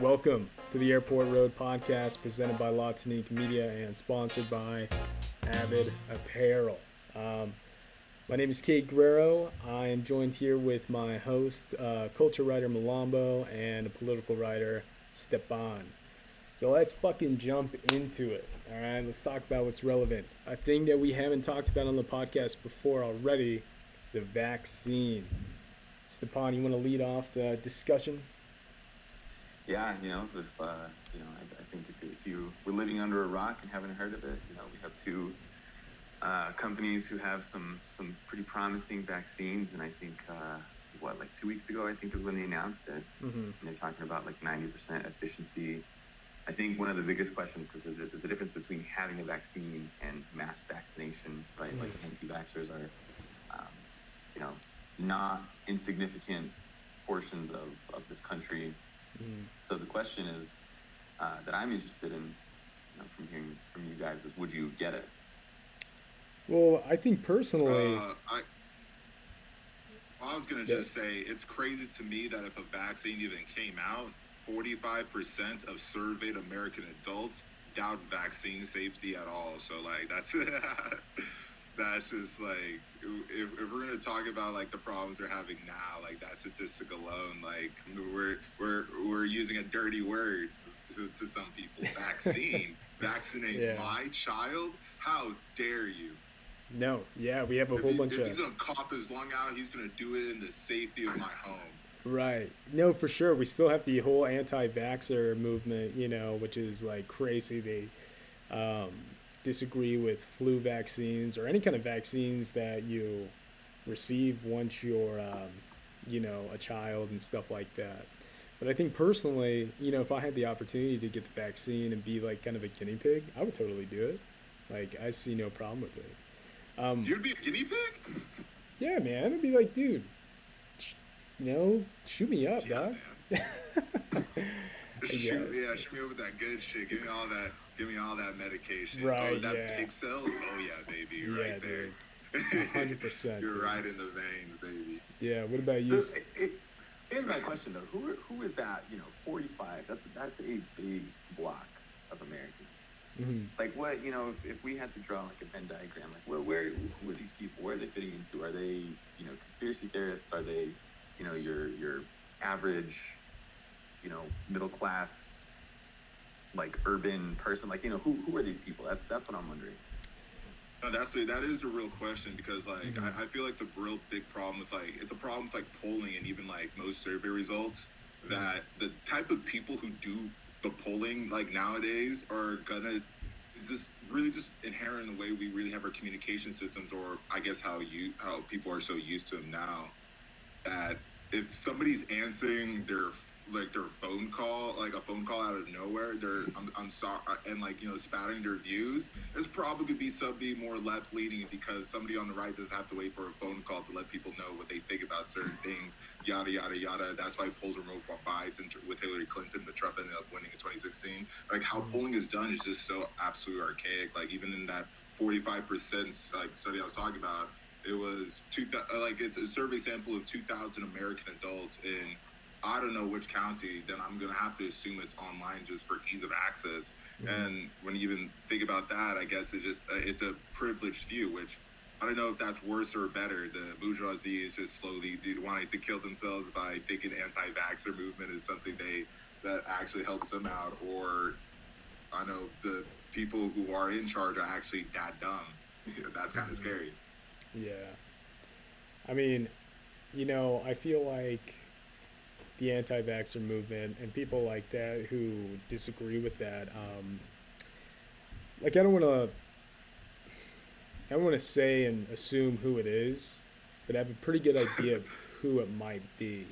Welcome to the Airport Road podcast presented by Tonique Media and sponsored by Avid Apparel. Um, my name is Kate Guerrero. I am joined here with my host, culture writer Malambo, and a political writer, Stepan. So let's fucking jump into it. All right, let's talk about what's relevant. A thing that we haven't talked about on the podcast before already, the vaccine. Stepan, you want to lead off the discussion? Yeah, if I think if you were living under a rock and haven't heard of it, we have two companies who have some pretty promising vaccines, and I think like 2 weeks ago, I think is when they announced it, and they're talking about like 90% efficiency. I think one of the biggest questions, because there's a difference between having a vaccine and mass vaccination, right? Like anti-vaxxers are, um, you know, not insignificant portions of this country. So the question is that I'm interested in, from hearing from you guys, is would you get it? Well, I think personally, I was gonna just say it's crazy to me that if a vaccine even came out, 45% of surveyed American adults doubt vaccine safety at all. So like that's that's just like if we're gonna talk about like the problems they're having now, like that statistic alone, like we're using a dirty word to some people. Vaccine, vaccinate my child? How dare you? No, yeah, we have a whole bunch if of. If he's gonna cough his lung out, he's gonna do it in the safety of my home. Right. No, for sure. We still have the whole anti-vaxxer movement, which is like crazy. They disagree with flu vaccines or any kind of vaccines that you receive once you're, a child and stuff like that. But I think personally, if I had the opportunity to get the vaccine and be like kind of a guinea pig, I would totally do it. Like, I see no problem with it. You'd be a guinea pig? Yeah, man. I'd be like, dude, shoot me up, dog. Shoot me up with that good shit. Give me all that medication. Right, oh, that pig cells? Oh yeah, baby. You're right there. 100%. You're right in the veins, baby. Yeah, what about you? So, here's my question though. Who is that, 45? That's a big block of Americans. Like what, if we had to draw like a Venn diagram, like who are these people? Where are they fitting into? Are they, conspiracy theorists? Are they, your average, middle class, like urban person? Like, who are these people? That's what I'm wondering. No, that is the real question, because like I feel like the real big problem with like it's a problem with like polling and even like most survey results, that the type of people who do the polling like nowadays are gonna, it's just really just inherent in the way we really have our communication systems, or I guess how people are so used to them now, that if somebody's answering their phone call, like a phone call out of nowhere, I'm sorry, and like spouting their views, it's probably could be somebody more left leaning, because somebody on the right doesn't have to wait for a phone call to let people know what they think about certain things, yada yada yada. That's why polls were moved by Biden with Hillary Clinton, but Trump ended up winning in 2016. Like how polling is done is just so absolutely archaic. Like even in that 45% like study I was talking about, it was it's a survey sample of 2,000 American adults in I don't know which county. Then I'm gonna have to assume it's online just for ease of access. And when you even think about that, I guess it's a privileged view, which I don't know if that's worse or better. The bourgeoisie is just slowly wanting to kill themselves by thinking the anti-vaxxer movement is something that actually helps them out, or I know the people who are in charge are actually that dumb. That's kind of scary. Yeah. I mean, I feel like the anti-vaxxer movement and people like that who disagree with that, like I don't want to say and assume who it is, but I have a pretty good idea of who it might be.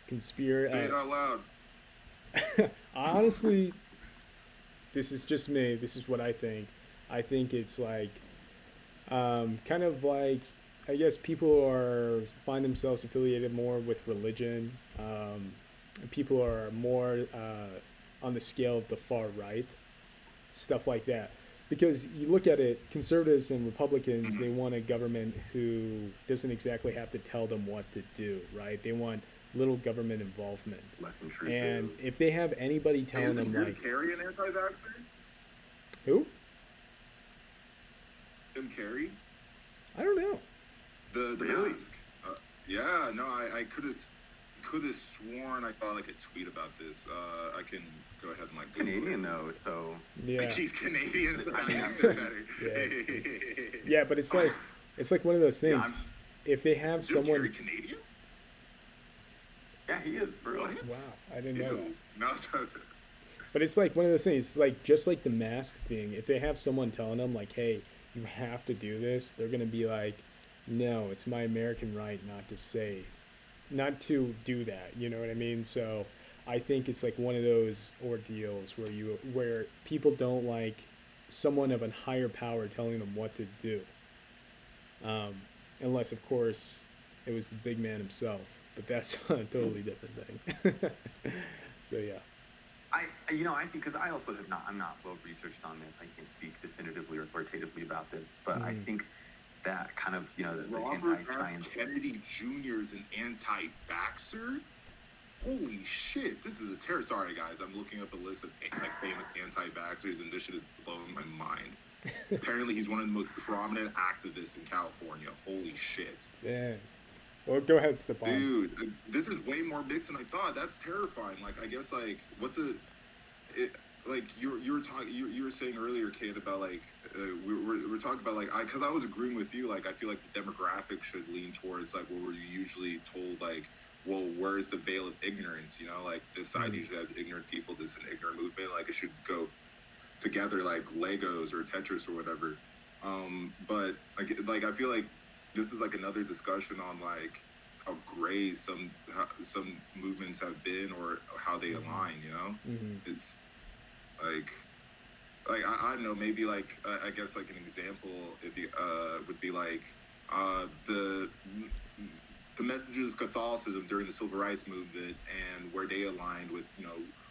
Conspiracy. Say it out loud. Honestly, this is just me. This is what I think. I think it's like, kind of like, I guess people find themselves affiliated more with religion. People are more on the scale of the far right, stuff like that. Because you look at it, conservatives and Republicans, they want a government who doesn't exactly have to tell them what to do, right? They want little government involvement. Less intrusive. And if they have anybody Hey, telling isn't them Jim like, Carrey an anti-vaxxer? who? Jim Carrey, I don't know. the Really? mask. Yeah, no, I could have sworn I saw like a tweet about this. I can go ahead and like Google Canadian it. though, so Yeah. He's Canadian, so I that mean, makes it better. Yeah. Yeah, but it's like one of those yeah, things. If they have Jim someone, Carrey Canadian? yeah, he is, bro. What? wow, I didn't know that. Ew. No, But it's like one of those things. It's like just like the mask thing. If they have someone telling them like, "Hey, you have to do this," they're gonna be like, "No, it's my American right not to do that." You know what I mean? So I think it's like one of those ordeals where people don't like someone of a higher power telling them what to do, um, unless of course it was the big man himself. But that's a totally different thing. So yeah. I think because I also I'm not well researched on this. I can't speak definitively or authoritatively about this, but I Mhm. think that kind of, the Robert F. anti-science. Kennedy Jr. is an anti-vaxxer? Holy shit, this is a terror. Sorry, guys, I'm looking up a list of like famous anti-vaxxers, and this shit is blowing my mind. Apparently, he's one of the most prominent activists in California. Holy shit. Yeah. Well, go ahead, Stepan. Dude, this is way more mixed than I thought. That's terrifying. Like, I guess, like, like you were talking, you were saying earlier, Kate, about like we're talking about like because I was agreeing with you. Like, I feel like the demographic should lean towards like what we're usually told, like, well, where is the veil of ignorance? You know, like this side usually has ignorant people, this is an ignorant movement. Like, it should go together like Legos or Tetris or whatever. But I feel like this is like another discussion on like how gray some movements have been or how they align. You know, it's like I don't know, maybe like I guess like an example if you would be like the messages of Catholicism during the Civil Rights Movement and where they aligned with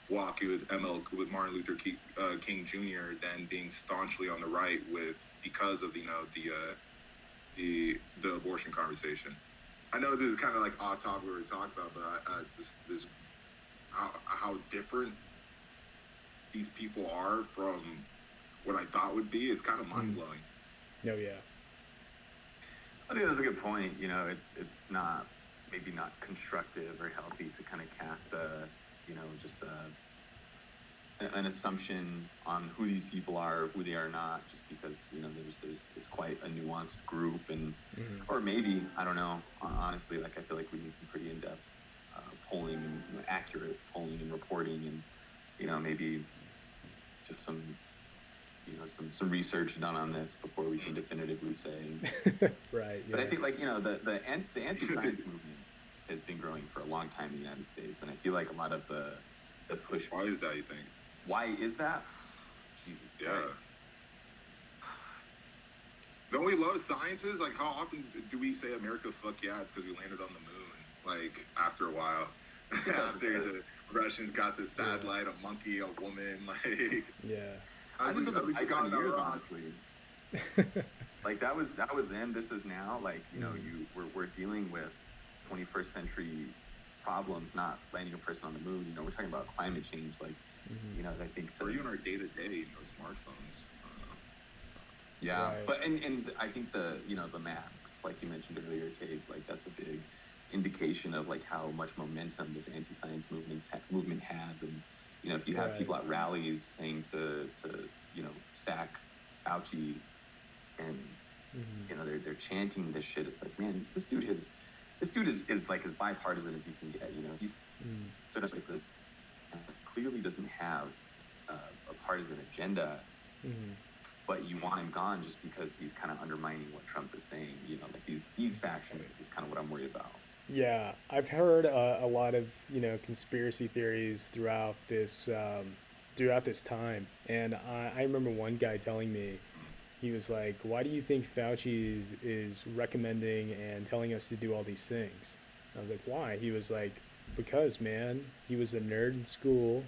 walking with Martin Luther King Jr. then being staunchly on the right because of the abortion conversation. I know this is kind of like off topic we were talking about, but this how different these people are from what I thought would be is kind of mind blowing. Oh yeah. I think that's a good point. It's not maybe not constructive or healthy to kind of cast an assumption on who these people are, who they are not, just because there's it's quite a nuanced group, and or maybe I don't know. Honestly, like I feel like we need some pretty in-depth polling and accurate polling and reporting, and maybe just some research done on this before we can definitively say. Right. Yeah. But I think the anti-science movement has been growing for a long time in the United States, and I feel like a lot of the push. Why is that, you think? Why is that? Jesus Yeah. Christ. Don't we love scientists? Like, how often do we say America fuck yeah because we landed on the moon? Like, after a while. After the Russians got the satellite, a monkey, a woman, like... Yeah. I think those are icon years, honestly. Like, that was then, this is now. Like, we're dealing with 21st century problems, not landing a person on the moon. We're talking about climate change. Like, I think... Or even our day-to-day, smartphones. Yeah, right. But and I think the masks, like you mentioned earlier, Kate, like that's a big indication of like how much momentum this anti-science movement has, and if you have people at rallies saying to sack Fauci, and they're chanting this shit, it's like, man, this dude is like as bipartisan as you can get. He's sort of like this, clearly doesn't have a partisan agenda. But you want him gone just because he's kind of undermining what Trump is saying. Like these factions is kind of what I'm worried about. Yeah, I've heard a lot of conspiracy theories throughout this time, and I remember one guy telling me, he was like, "Why do you think Fauci is recommending and telling us to do all these things?" I was like, "Why?" He was like, "Because, man, he was a nerd in school,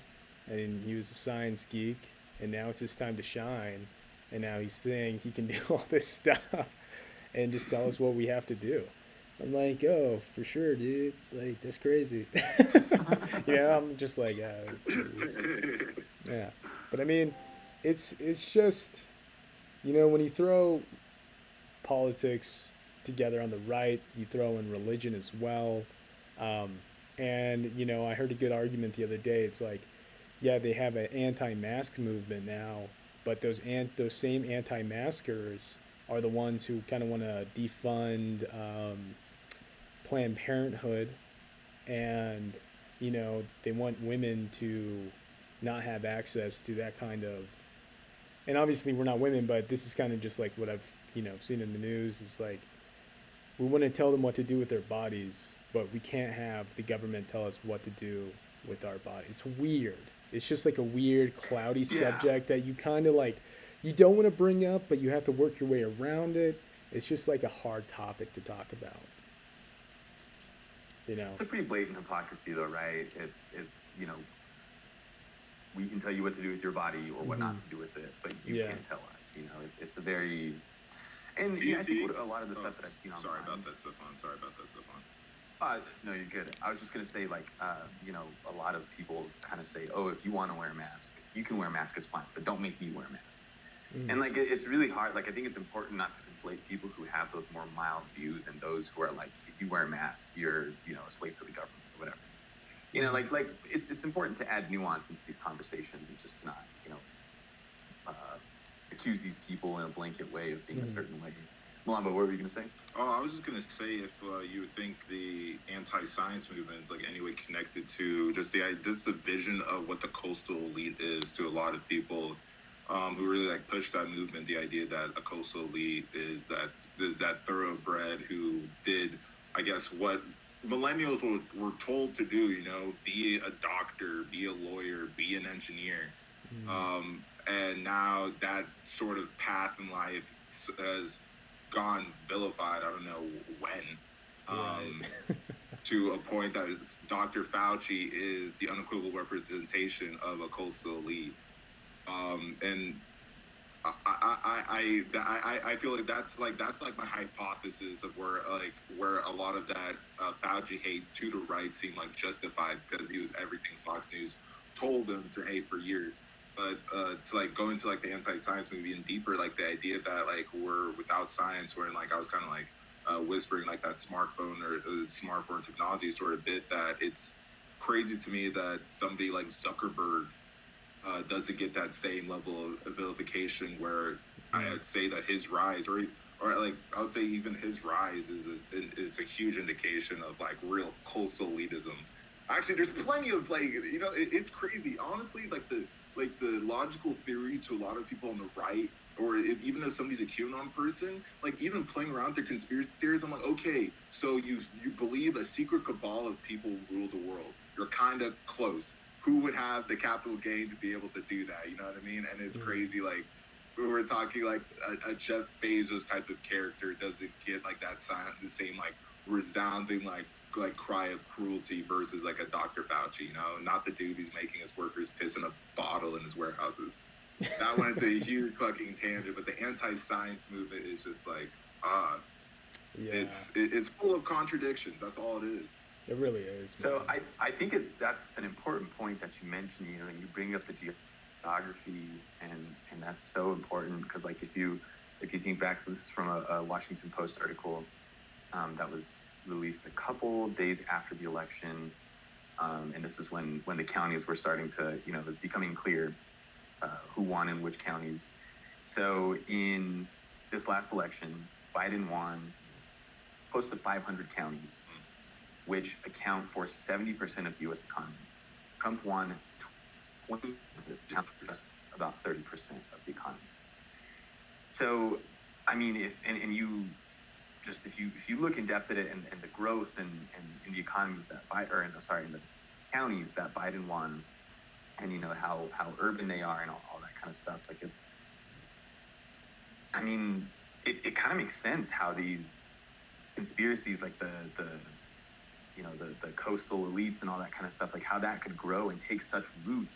and he was a science geek, and now it's his time to shine." And now he's saying he can do all this stuff and just tell us what we have to do. I'm like, oh, for sure, dude. Like, that's crazy. I'm just like, oh, jeez. Yeah. But I mean, it's just, when you throw politics together on the right, you throw in religion as well. Um, and, I heard a good argument the other day. It's like, yeah, they have an anti-mask movement now, but those same anti-maskers are the ones who kind of want to defund Planned Parenthood, and they want women to not have access to that kind of. And obviously, we're not women, but this is kind of just like what I've seen in the news. It's like we want to tell them what to do with their bodies, but we can't have the government tell us what to do with our body. It's weird. It's just like a weird, cloudy Yeah. subject that you kind of like, you don't want to bring up, but you have to work your way around it. It's just like a hard topic to talk about. It's a pretty blatant hypocrisy, though, right? It's we can tell you what to do with your body or what not to do with it, but you Yeah. can't tell us. It's a very, and I think a lot of the stuff that I've seen online. Sorry about that, Stefan. No, you're good. I was just gonna say, like, a lot of people kind of say, oh, if you want to wear a mask, you can wear a mask, it's fine, but don't make me wear a mask. And like, it's really hard. Like, I think it's important not to conflate people who have those more mild views and those who are like, if you wear a mask, you're, a slave to the government or whatever. Like it's important to add nuance into these conversations and just to not, accuse these people in a blanket way of being a certain way. Malamba, what were you gonna say? Oh, I was just gonna say if you would think the anti-science movement is like anyway connected to just the vision of what the coastal elite is to a lot of people who really like push that movement. The idea that a coastal elite is that thoroughbred who did, I guess, what millennials were told to do. Be a doctor, be a lawyer, be an engineer. And now that sort of path in life has gone vilified. I don't know when, to a point that Dr. Fauci is the unequivocal representation of a coastal elite. And I feel like that's like my hypothesis of where a lot of that Fauci hate to the right seemed like justified because he was everything Fox News told him to hate for years. But to like go into like the anti-science movie and deeper, like the idea that like we're without science, where like I was kind of like whispering like that smartphone or smartphone technology sort of bit, that it's crazy to me that somebody like Zuckerberg doesn't get that same level of vilification, where I would say that his rise or like I would say even his rise is a huge indication of like real coastal elitism. Actually, there's plenty of like, it's crazy. Honestly, like the logical theory to a lot of people on the right, or even if somebody's a QAnon person, like even playing around with their conspiracy theories, I'm like, okay, so you believe a secret cabal of people rule the world. You're kind of close. Who would have the capital gain to be able to do that? You know what I mean? And it's crazy. Like we're talking like a Jeff Bezos type of character doesn't get like that the same like resounding like cry of cruelty versus like a Dr. Fauci, not the dude who's making his workers piss in a bottle in his warehouses. That went into a huge fucking tangent, but the anti-science movement is just like, it's full of contradictions. That's all it is. It really is. Man. So I think that's an important point that you mentioned. You bring up the geography, and that's so important because like if you think back, so this is from a Washington Post article that was released a couple days after the election, and this is when the counties were starting to, it was becoming clear who won in which counties. So in this last election, Biden won close to 500 counties, which account for 70% of the U.S. economy. Trump won 20, just about 30% of the economy. So, I mean, if you look in depth at it and the growth and in the economies that in the counties that Biden won, and how urban they are and all that kind of stuff, like it kind of makes sense how these conspiracies, like the coastal elites and all that kind of stuff, like how that could grow and take such root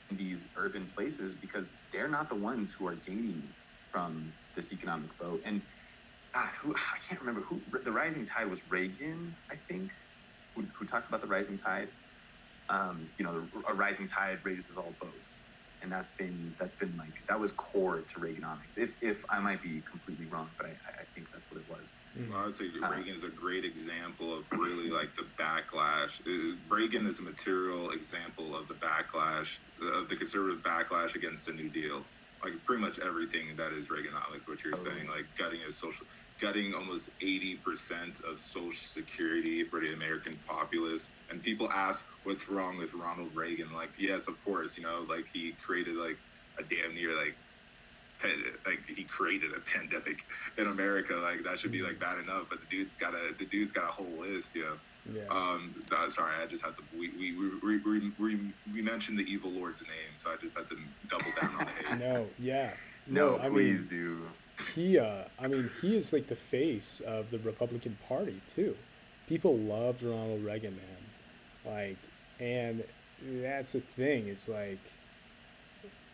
in these urban places, because they're not the ones who are gaining from this economic vote. And who I can't remember who. The rising tide was Reagan, I think, who talked about the rising tide. A rising tide raises all boats, and that's been like that was core to Reaganomics. If I might be completely wrong, but I think that's what it was. Well, I would say Reagan is a great example of really like the backlash. Reagan is a material example of the backlash, of the conservative backlash against the New Deal. Like pretty much everything that is Reaganomics, what you're saying, like gutting almost 80% of Social Security for the American populace. And people ask what's wrong with Ronald Reagan. Like, yes, of course, like he created like a damn near like he created a pandemic in America. Like that should be like bad enough, but the dude's got a whole list. Sorry, I just had to. We mentioned the evil lord's name, so I just had to double down on the hate. No, please do. He is like the face of the Republican Party too. People loved Ronald Reagan, man. Like, and that's the thing. It's like,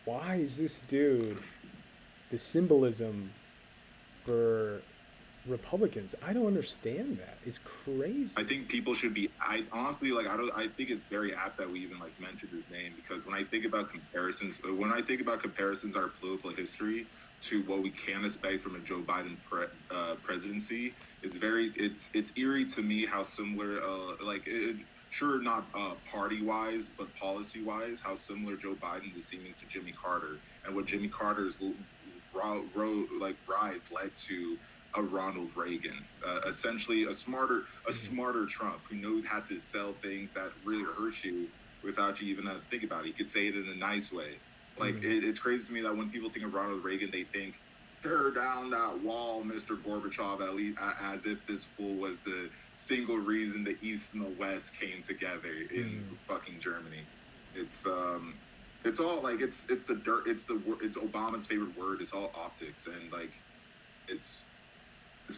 why is this dude the symbolism for Republicans? I don't understand that. It's crazy. I think people should be. I honestly I think it's very apt that we even like mentioned his name, because when I think about comparisons our political history to what we can expect from a Joe Biden presidency, it's eerie to me how similar sure not party wise but policy wise how similar Joe Biden is seeming to Jimmy Carter, and what Jimmy Carter's rise led to a Ronald Reagan, essentially a smarter Trump who knows how to sell things that really hurt you without you even having to think about it. He could say it in a nice way. Like it's crazy to me that when people think of Ronald Reagan, they think tear down that wall, Mr. Gorbachev, at least, as if this fool was the single reason the East and the West came together in fucking Germany. It's all like it's the dirt. It's Obama's favorite word. It's all optics, and like it's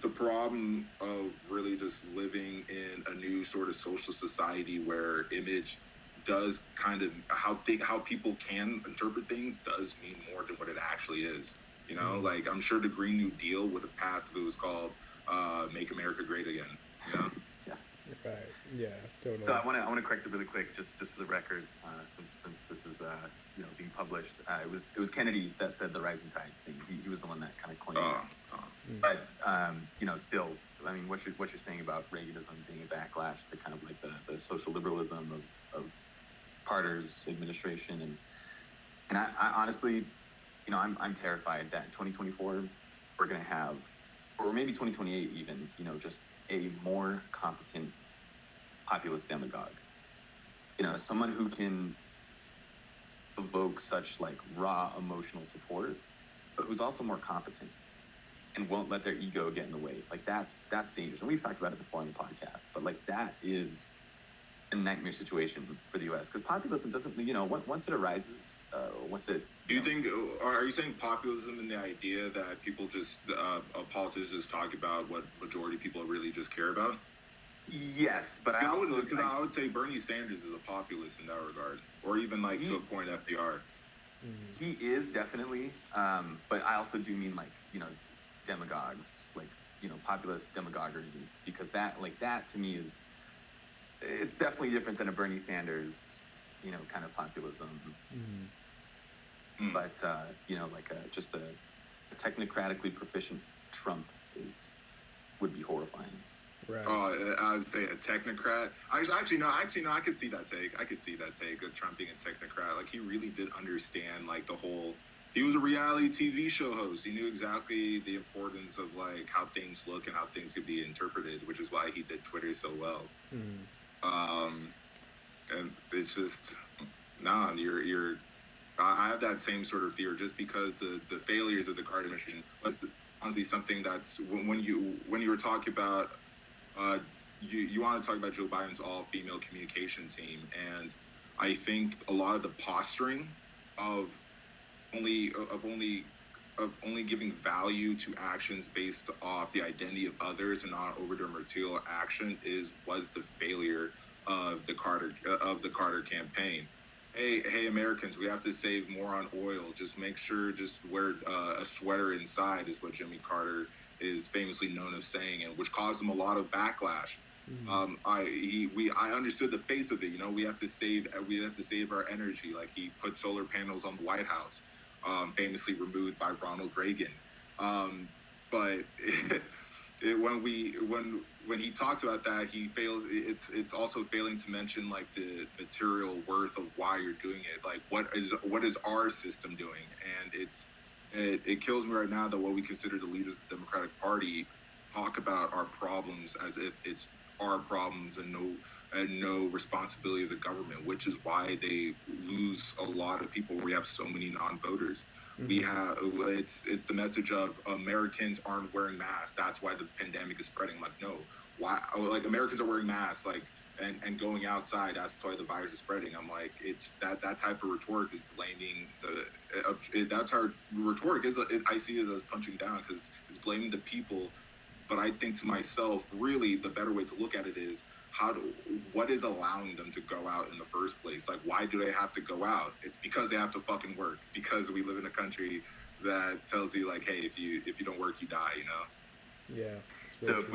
the problem of really just living in a new sort of social society where image does kind of how people can interpret things does mean more than what it actually is. Like I'm sure the Green New Deal would have passed if it was called "Make America Great Again." Right. Yeah. Totally. So I want to correct it really quick, just for the record, since this is being published. It was Kennedy that said the rising tides thing. He was the one that kind of coined it. But still, I mean, what you're saying about Reaganism being a backlash to kind of like the social liberalism of Carter's administration, and I honestly, I'm terrified that in 2024 we're gonna have, or maybe 2028 even, just a more competent populist demagogue. Someone who can evoke such like raw emotional support, but who's also more competent and won't let their ego get in the way. Like that's dangerous. And we've talked about it before on the podcast, but like that is a nightmare situation for the U.S. because populism doesn't, once it arises, Do you think? Are you saying populism in the idea that people just politicians just talk about what majority people really just care about? Yes, but I would say Bernie Sanders is a populist in that regard, or even like to a point FDR. He is definitely, but I also do mean like demagogues, like populist demagoguery, because that to me is, it's definitely different than a Bernie Sanders kind of populism. But just a technocratically proficient Trump would be horrifying. Right. I would say a technocrat. I could see that take. Of Trump being a technocrat. Like he really did understand like the whole. He was a reality TV show host. He knew exactly the importance of like how things look and how things could be interpreted, which is why he did Twitter so well. And it's just you're. I have that same sort of fear just because the failures of the Carter mission was honestly something that's when you were talking about. You want to talk about Joe Biden's all-female communication team, and I think a lot of the posturing of only giving value to actions based off the identity of others and not over their material action was the failure of the Carter campaign. Hey, Americans, we have to save more on oil. Just make sure, just wear a sweater inside is what Jimmy Carter is famously known of saying, and which caused him a lot of backlash. I understood the face of it. You know, we have to save our energy. Like, he put solar panels on the White House, famously removed by Ronald Reagan. But when he talks about that, he fails. It's also failing to mention like the material worth of why you're doing it. Like, what is our system doing? And it kills me right now that what we consider the leaders of the Democratic Party talk about our problems as if it's our problems and no responsibility of the government, which is why they lose a lot of people. We have so many non-voters. We have it's the message of Americans aren't wearing masks. That's why the pandemic is spreading. Like, no, why? Like, Americans are wearing masks, like, and going outside. That's why the virus is spreading. I'm like, it's that type of rhetoric is blaming that's our rhetoric is. I see it as punching down because it's blaming the people. But I think to myself, really, the better way to look at it is what is allowing them to go out in the first place? Like, why do they have to go out? It's because they have to fucking work. Because we live in a country that tells you, like, hey, if you don't work, you die. You know? Yeah. So if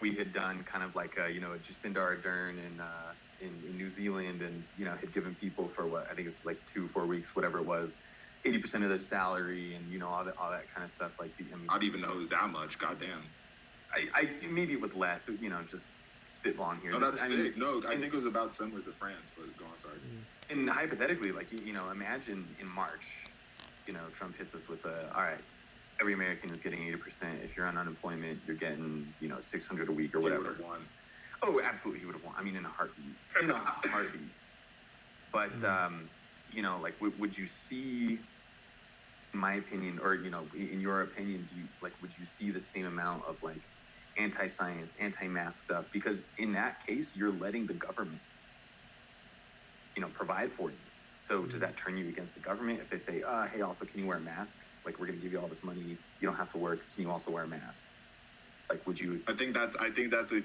we had done kind of like a Jacinda Ardern in New Zealand, and had given people for what I think it's like 2-4 weeks, whatever it was, 80% of their salary, and all that kind of stuff. Like, I don't even know it was that much. Goddamn. I maybe it was less. Just spitballing here. No, that's sick. No, I think it was about similar to France, but go on, sorry. And hypothetically, like, imagine in March, Trump hits us with all right, every American is getting 80%. If you're on unemployment, you're getting, $600 a week or whatever. He would have won. Oh, absolutely, he would have won. I mean, in a heartbeat. In a heartbeat. But, like, would you see, in my opinion, or, in your opinion, would you see the same amount of, like, anti-science, anti-mask stuff? Because in that case, you're letting the government, provide for you. So does that turn you against the government if they say, hey, also, can you wear a mask? Like, we're going to give you all this money. You don't have to work. Can you also wear a mask? Like, would you? I think that's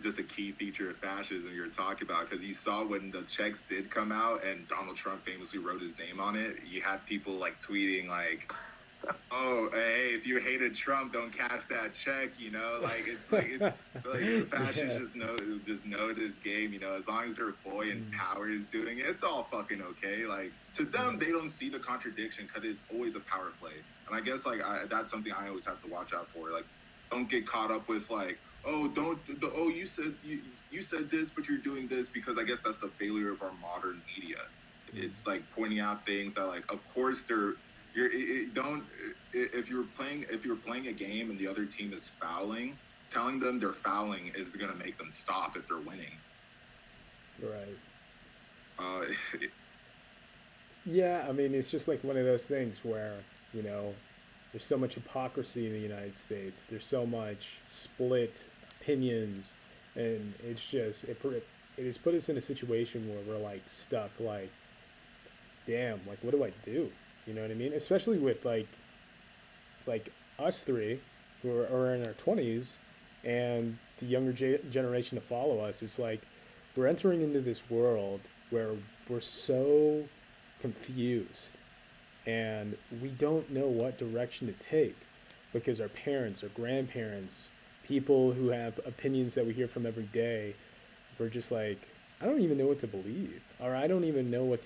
just a key feature of fascism you're talking about, because you saw when the checks did come out and Donald Trump famously wrote his name on it. You had people like tweeting like, "Oh, hey, if you hated Trump, don't cash that check." Like the fascists just know this game. As long as their boy in power is doing it, it's all fucking okay. Like, to them, they don't see the contradiction because it's always a power play. And I guess that's something I always have to watch out for. Like, don't get caught up with like, you said this, but you're doing this, because I guess that's the failure of our modern media. It's like pointing out things that, like, of course if you're playing a game and the other team is fouling, telling them they're fouling is going to make them stop if they're winning. Right. Yeah, I mean, it's just like one of those things where, there's so much hypocrisy in the United States. There's so much split opinions, and it's just it has put us in a situation where we're like stuck. Like, damn, like, what do I do? You know what I mean? Especially with like us three who are in our 20s, and the younger generation to follow us. It's like we're entering into this world where we're so confused, and we don't know what direction to take, because our parents, our grandparents, people who have opinions that we hear from every day, we're just like, I don't even know what to believe, or I don't even know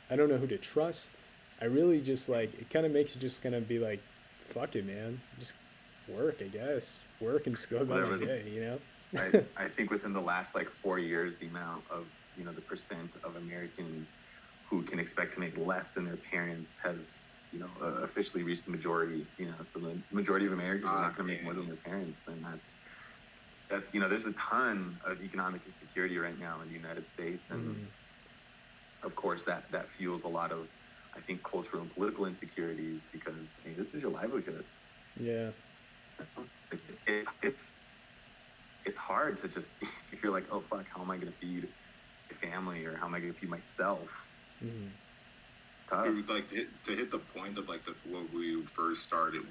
I don't know who to trust. I really just, like, it kind of makes you just kind of be like, fuck it, man, just work, I guess, work and just go about my day, I think within the last 4 years, the amount of the percent of Americans who can expect to make less than their parents has, officially reached the majority. So the majority of Americans are not going to make more than their parents, and that's there's a ton of economic insecurity right now in the United States, and of course that fuels a lot of, I think, cultural and political insecurities, because this is your livelihood. Yeah. It's hard to just, if you're like, oh fuck, how am I going to feed a family, or how am I going to feed myself? Tough. Like, to hit the point of like why we first started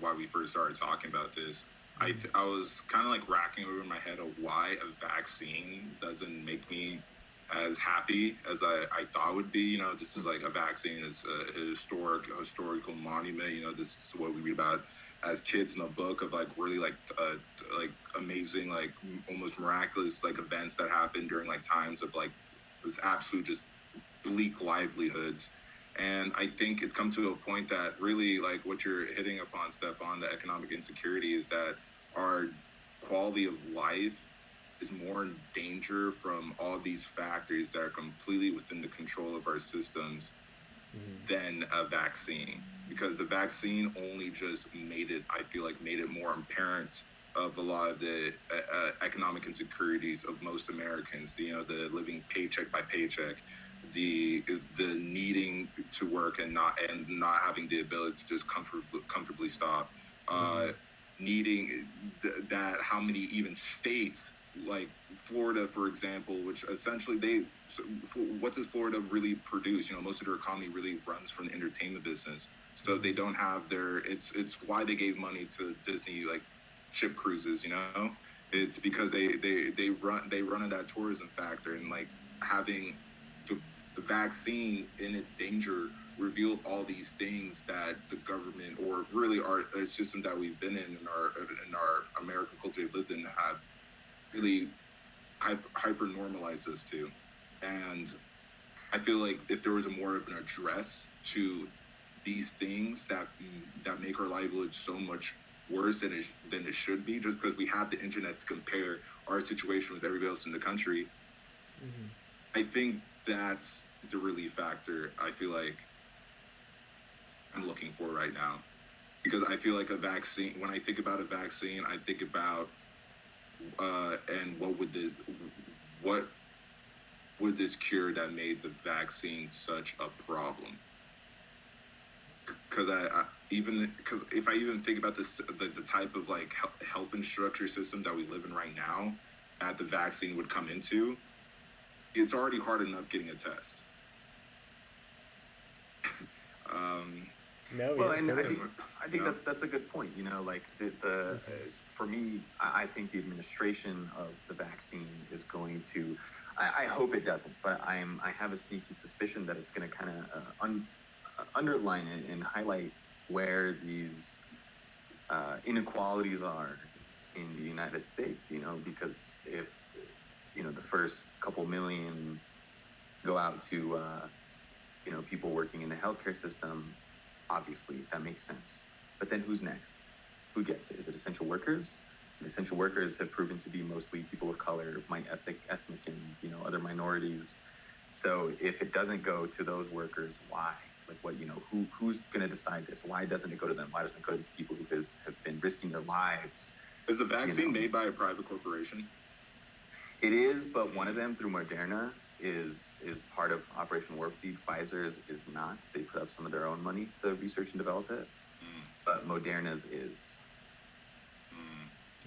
talking about this, I was kind of like racking over in my head of why a vaccine doesn't make me as happy as I thought would be. You know, this is like a vaccine. It's a historical monument. You know, this is what we read about as kids in a book of like really like amazing, like almost miraculous like events that happened during like times of like this absolute just bleak livelihoods. And I think it's come to a point that really like what you're hitting upon, Stefan, the economic insecurity, is that our quality of life is more in danger from all these factors that are completely within the control of our systems than a vaccine. Because the vaccine only just made it, I feel like, made it more apparent of a lot of the economic insecurities of most Americans. You know, the living paycheck by paycheck, the needing to work and not having the ability to just comfortably stop. Needing that how many even states like Florida, for example, which essentially what does Florida really produce? You know, most of their economy really runs from the entertainment business. So they don't have it's why they gave money to Disney, like ship cruises, you know, it's because they run in that tourism factor, and like having the vaccine in its danger revealed all these things that the government or really our system that we've been in our American culture lived in have really hyper normalized us to. And I feel like if there was more of an address to these things that make our livelihood so much worse than it should be, just because we have the internet to compare our situation with everybody else in the country. I think that's the relief factor I feel like I'm looking for right now. Because I feel like a vaccine, when I think about a vaccine, I think about and what would this cure that made the vaccine such a problem? Because because if I even think about this, the type of like health infrastructure system that we live in right now, that the vaccine would come into, it's already hard enough getting a test. I think that's a good point. You know, like for me, I think the administration of the vaccine is going to. I hope it doesn't, but I have a sneaky suspicion that it's going to kind of underline it and highlight where these inequalities are in the United States. You know, because if the first couple million go out to people working in the healthcare system, obviously that makes sense. But then who's next? Who gets it? Is it essential workers? And essential workers have proven to be mostly people of color, ethnic, and other minorities. So if it doesn't go to those workers, why? Like who's going to decide this? Why doesn't it go to them? Why doesn't it go to these people who have been risking their lives? Is the vaccine made by a private corporation? It is, but one of them, through Moderna, is part of Operation Warp Speed. Pfizer's is not. They put up some of their own money to research and develop it, but Moderna's is.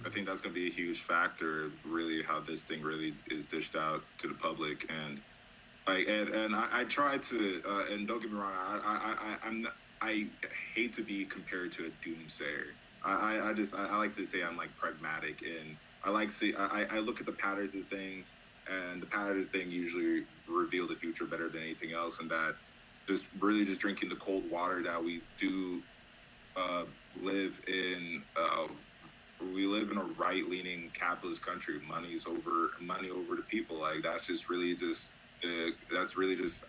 I think that's going to be a huge factor of really how this thing really is dished out to the public, and like and I try to and don't get me wrong, I hate to be compared to a doomsayer. I like to say I'm like pragmatic, and I look at the patterns of things, and the pattern of thing usually reveal the future better than anything else, and that just drinking the cold water that we do live in. We live in a right-leaning capitalist country. Money over the people. Like that's really just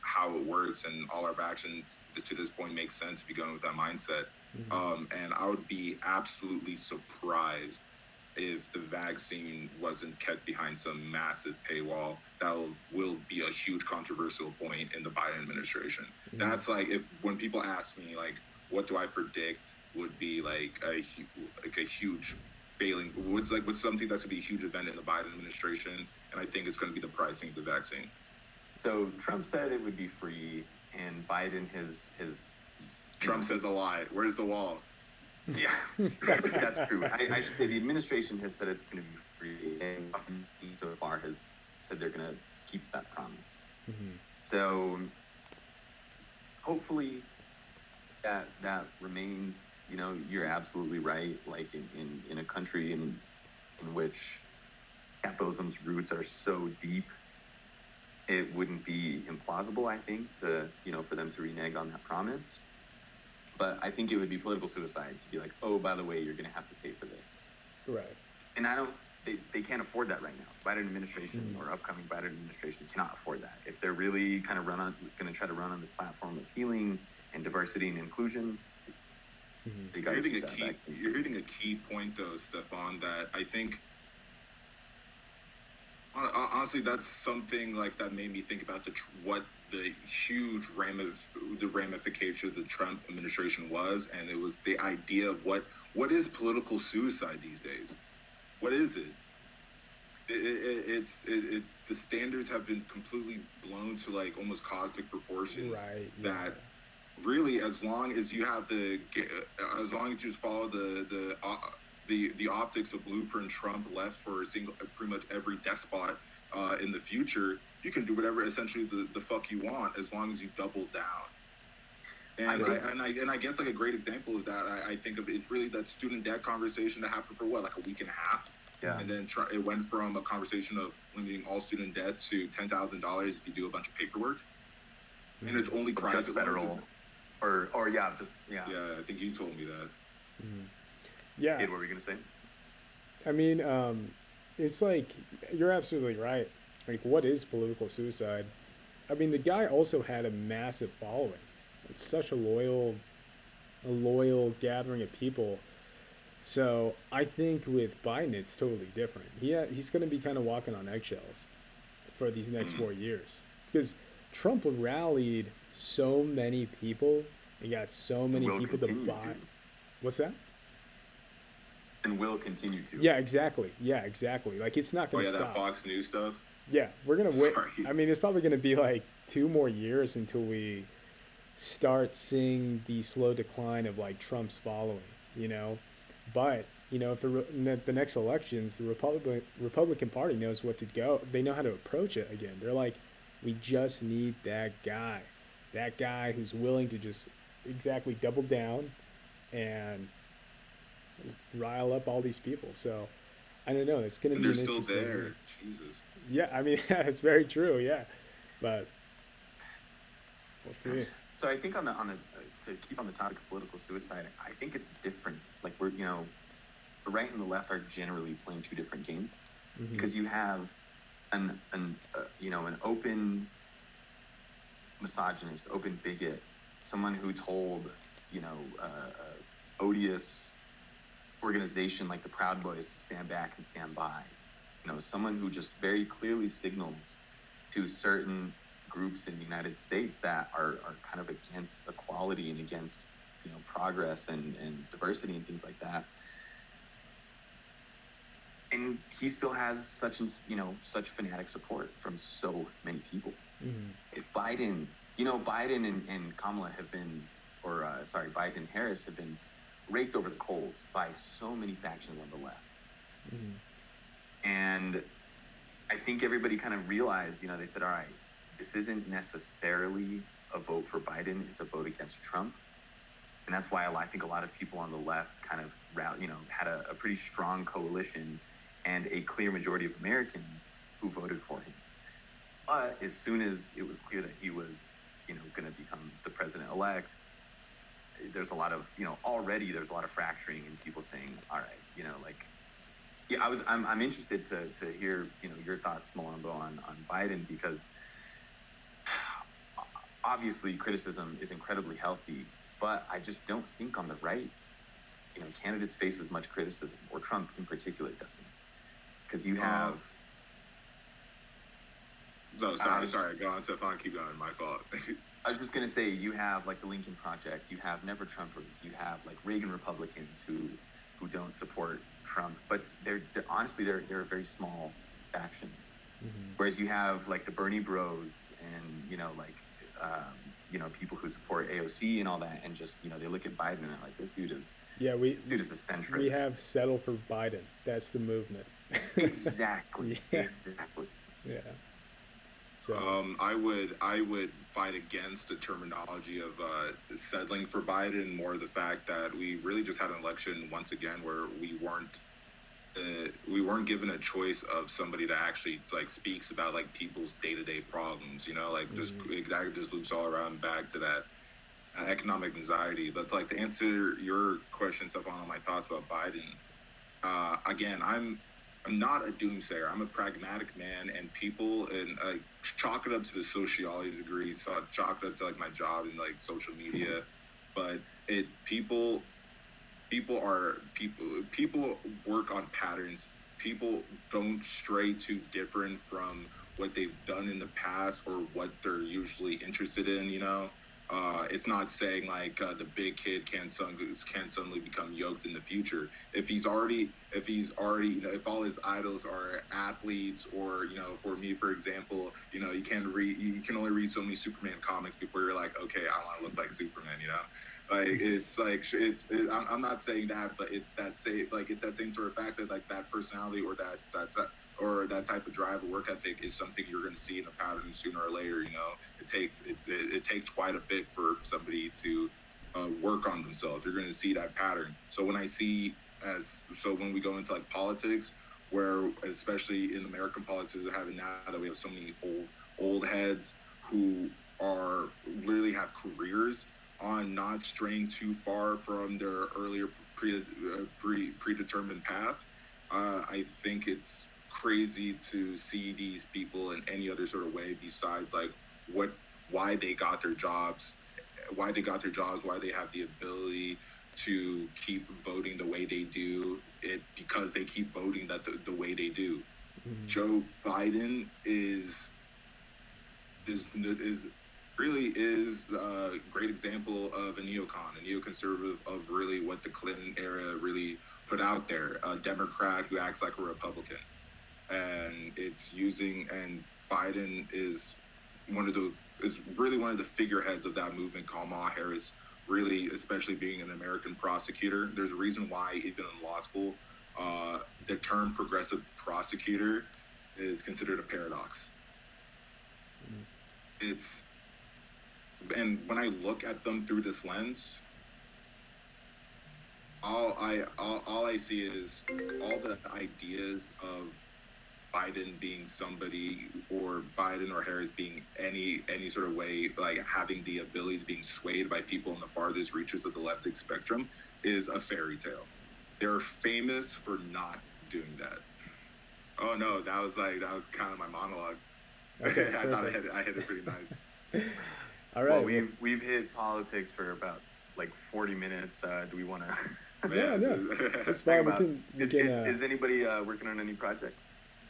how it works, and all our actions to this point make sense if you go in with that mindset. And I would be absolutely surprised if the vaccine wasn't kept behind some massive paywall. That will be a huge controversial point in the Biden administration. That's like when people ask me like, what do I predict would be like a huge failing? What's something that's gonna be a huge event in the Biden administration? And I think it's going to be the pricing of the vaccine. So Trump said it would be free, and Biden his Trump says a lie. Where's the wall? Yeah, that's true. I should say the administration has said it's going to be free, and so far has said they're going to keep that promise. So hopefully that remains. You're absolutely right. Like in a country in which capitalism's roots are so deep, it wouldn't be implausible, I think, to, for them to renege on that promise. But I think it would be political suicide to be like, oh, by the way, you're going to have to pay for this. Right. And they can't afford that right now. Biden administration or upcoming Biden administration cannot afford that. If they're really kind of going to try to run on this platform of healing and diversity and inclusion, you're hitting a key point, though, Stefan, that I think, honestly, that's something like that made me think about what the huge ramification of the Trump administration was, and it was the idea of what is political suicide these days. What is it? The standards have been completely blown to like almost cosmic proportions. Right. Yeah. That really, as long as you just follow the optics of blueprint Trump left for pretty much every despot in the future, you can do whatever essentially the fuck you want as long as you double down. And I guess like a great example of that I think of is really that student debt conversation that happened for like a week and a half. Yeah. And then it went from a conversation of limiting all student debt to $10,000 if you do a bunch of paperwork. And it's only private federal. Or yeah. Yeah, I think you told me that. Yeah. What were you gonna say? I mean, it's like you're absolutely right. Like, what is political suicide? I mean, the guy also had a massive following. It's such a loyal gathering of people. So I think with Biden, it's totally different. He's going to be kind of walking on eggshells for these next 4 years because Trump rallied so many people and got so many people to buy. What's that? And will continue to. Yeah, exactly. Like, it's not going to stop. That Fox News stuff? Yeah, we're going to wait. I mean, it's probably going to be like 2 more years until we start seeing the slow decline of like Trump's following, But, if the next elections, the Republican Party knows what to go. They know how to approach it again. They're like, we just need that guy who's willing to just exactly double down and rile up all these people. So I don't know. It's going to be. They're still there. Jesus. Yeah, I mean, it's very true. Yeah, but we'll see. So I think to keep on the topic of political suicide, I think it's different. Like the right and the left are generally playing 2 different games because you have an open misogynist, open bigot, someone who told odious organization like the Proud Boys to stand back and stand by. Someone who just very clearly signals to certain groups in the United States that are kind of against equality and against progress and diversity and things like that. And he still has such fanatic support from so many people. If Biden and Kamala have been, Biden and Harris have been raked over the coals by so many factions on the left. And I think everybody kind of realized, they said, all right, this isn't necessarily a vote for Biden, it's a vote against Trump. And that's why I think a lot of people on the left kind of, had a pretty strong coalition and a clear majority of Americans who voted for him. But as soon as it was clear that he was, going to become the president-elect, there's a lot of, already there's a lot of fracturing and people saying, all right, I'm interested to hear, your thoughts, Malambo, on Biden, because obviously criticism is incredibly healthy, but I just don't think on the right, candidates face as much criticism, or Trump in particular doesn't. Because you have... sorry, go on, Stefan, keep going, my fault. I was just going to say, you have like the Lincoln Project, you have Never Trumpers, you have like Reagan Republicans who don't support Trump, but they're honestly a very small faction. Whereas you have like the Bernie Bros and people who support AOC and all that, and just they look at Biden and they're like, this dude is a centrist. We have settled for Biden. That's the movement. Exactly. Yeah. Exactly. Yeah. So I would fight against the terminology of settling for Biden, more the fact that we really just had an election once again where we weren't we weren't given a choice of somebody that actually like speaks about like people's day-to-day problems, like that just loops all around back to that economic anxiety. But like to answer your question, Stefan, on my thoughts about Biden, again, I'm not a doomsayer. I'm a pragmatic man, and people, and chalk it up to the sociology degree, so chalk it up to like my job in like social media, but people work on patterns. People don't stray too different from what they've done in the past or what they're usually interested in. It's not saying like the big kid can suddenly become yoked in the future. If all his idols are athletes, or for me, for example, you can only read so many Superman comics before you're like, okay, I want to look like Superman. I'm not saying that, but it's that same sort of fact that like that personality or that type of drive or work ethic is something you're going to see in a pattern sooner or later. It takes quite a bit for somebody to work on themselves. You're going to see that pattern. So when we go into like politics, where especially in American politics, now that we have so many old heads who literally have careers on not straying too far from their earlier predetermined path, I think it's crazy to see these people in any other sort of way besides like why they got their jobs, why they have the ability to keep voting the way they do, because they keep voting the way they do. Mm-hmm. Joe Biden is really a great example of a neoconservative of really what the Clinton era really put out there, a Democrat who acts like a Republican. And Biden is really one of the figureheads of that movement. Kamala Harris, really, especially being an American prosecutor. There's a reason why even in law school, the term progressive prosecutor is considered a paradox. And when I look at them through this lens, all I see is all the ideas of Biden being somebody, or Biden or Harris being any sort of way, like having the ability to being swayed by people in the farthest reaches of the left spectrum, is a fairy tale. They're famous for not doing that. Oh no, that was kind of my monologue. Okay, I thought I hit it pretty nice. All right. Well, we've hit politics for about like 40 minutes. Do we want to? Yeah, no, that's fine. Is anybody working on any projects?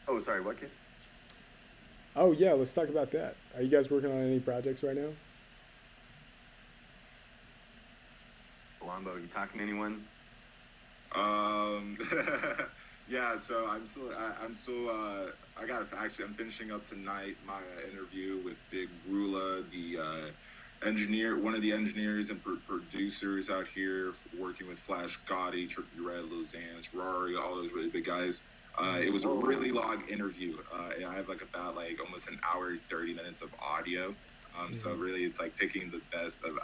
Oh, sorry, what kid? Oh yeah, let's talk about that. Are you guys working on any projects right now? Colombo, you talking to anyone? Yeah, so I'm finishing up tonight my interview with Big Rula, the one of the engineers and producers out here, working with Flash Gotti, Trippie Redd, Lil Xans, Rari, all those really big guys. It was a really long interview. I have about almost an hour, 30 minutes of audio. So really, it's like picking the best of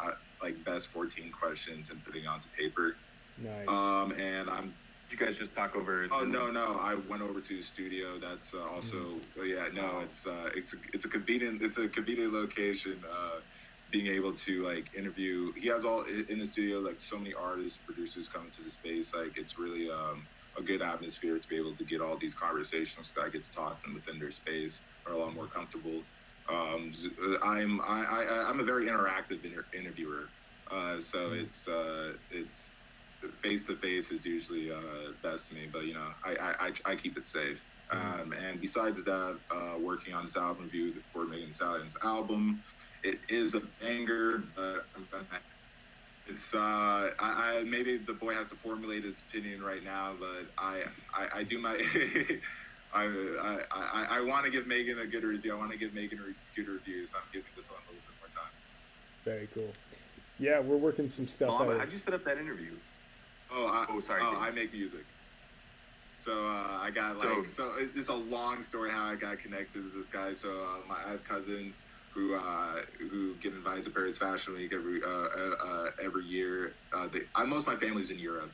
best 14 questions and putting it onto paper. Nice. And Did you guys just talk over? Oh no, I went over to the studio. That's also it's a convenient location. Being able to interview, he has all in the studio, so many artists, producers coming to the space. It's really a good atmosphere to be able to get all these conversations that gets taught them within their space are a lot more comfortable. I'm a very interactive interviewer, so it's face to face is usually best to me, but I keep it safe. And besides that, working on this album review for Megan Thee Stallion's album. It is a banger, but it's I maybe the boy has to formulate his opinion right now, but I do my I want to give Megan a good review. I want to give Megan a good review, so I'm giving this one a little bit more time. Very cool. Yeah, we're working some stuff out. How'd you set up that interview? Sorry. I make music. So I got so it's a long story how I got connected to this guy. So I have cousins who get invited to Paris Fashion Week every year. Most of my family's in Europe.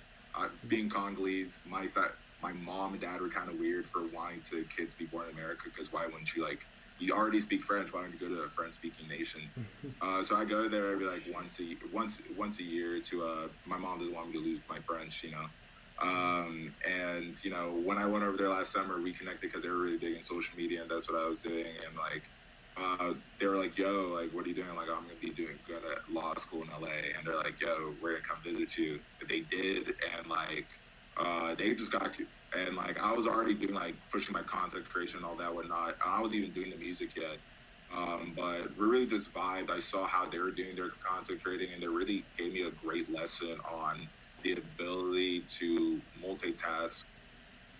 Being Congolese, my side, my mom and dad were kind of weird for wanting kids to be born in America, because why wouldn't you, like, you already speak French, why don't you go to a French-speaking nation? So I go there every like once a year to my mom doesn't want me to lose my French, you know. And you know, when I went over there last summer, we connected because they were really big in social media, and that's what I was doing. And like, they were like, "Yo, like, what are you doing?" Like, I'm gonna be going to law school in LA, and they're like, "Yo, we're gonna come visit you." They did, and like, they just got. And like, I was already doing like pushing my content creation and all that whatnot. I wasn't even doing the music yet. But we really just vibed. I saw how they were doing their content creating, and it really gave me a great lesson on the ability to multitask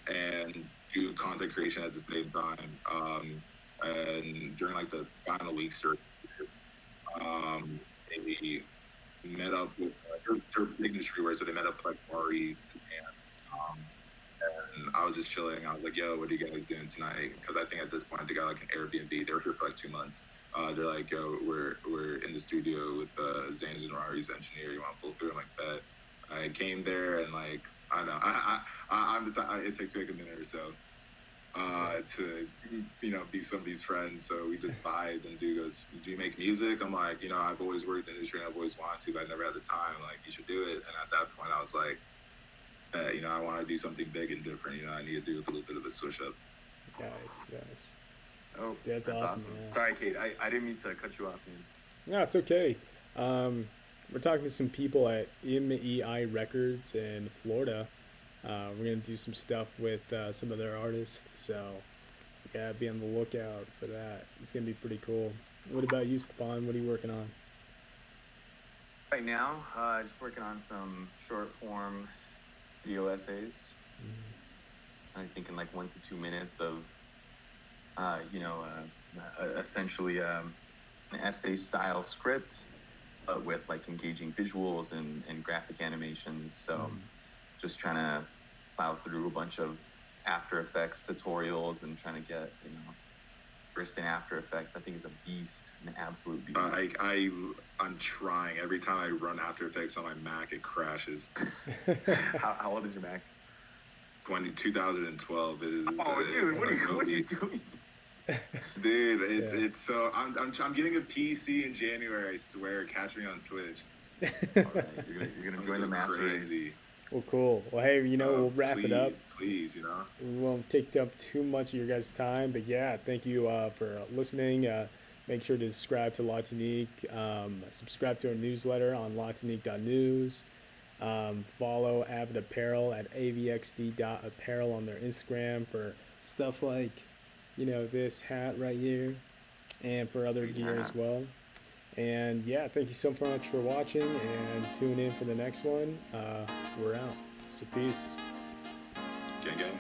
and do content creation at the same time. And during like the final weeks, they met up with their big industry, so they met up with like Ari and and I was just chilling. I was like, "Yo, what are you guys doing tonight?" Because I think at this point they got like an Airbnb. They were here for like 2 months. They're like, "Yo, we're in the studio with Zane's and Rari's engineer. You want to pull through?" I'm like, "Bet." I came there and like, I know I'm the type. It takes me like a minute or so to be somebody's friend. So we just vibed, and dude goes, "Do you make music?" I'm like, I've always worked in the industry and I've always wanted to, but I never had the time. Like, you should do it. And at that point, I was like, I want to do something big and different. I need to do a little bit of a switch up. Nice. Oh, that's awesome. Sorry, Kate. I didn't mean to cut you off, man. No, it's okay. We're talking to some people at MEI Records in Florida. We're gonna do some stuff with some of their artists, so yeah, be on the lookout for that. It's gonna be pretty cool. What about you, Stepan? What are you working on? Right now, just working on some short form video essays. I think in like 1 to 2 minutes of, essentially an essay style script, but with like engaging visuals and graphic animations. So just trying to plow through a bunch of After Effects tutorials and trying to get, versed in After Effects. I think is a beast, an absolute beast. I'm trying. Every time I run After Effects on my Mac, it crashes. How old is your Mac? 2012. It is. Oh, dude, what are you doing? Dude, it's so I'm getting a PC in January. I swear, catch me on Twitch. All right, you're gonna join the master race. Well, cool. Well, hey, we'll wrap it up. Please, We won't take up too much of your guys' time, but yeah, thank you for listening. Make sure to subscribe to La Tonique. Subscribe to our newsletter on latonique.news. Follow Avid Apparel at avxd.apparel on their Instagram for stuff like, this hat right here, and for other gear as well. And yeah, thank you so much for watching, and tune in for the next one. We're out. So peace. Gang.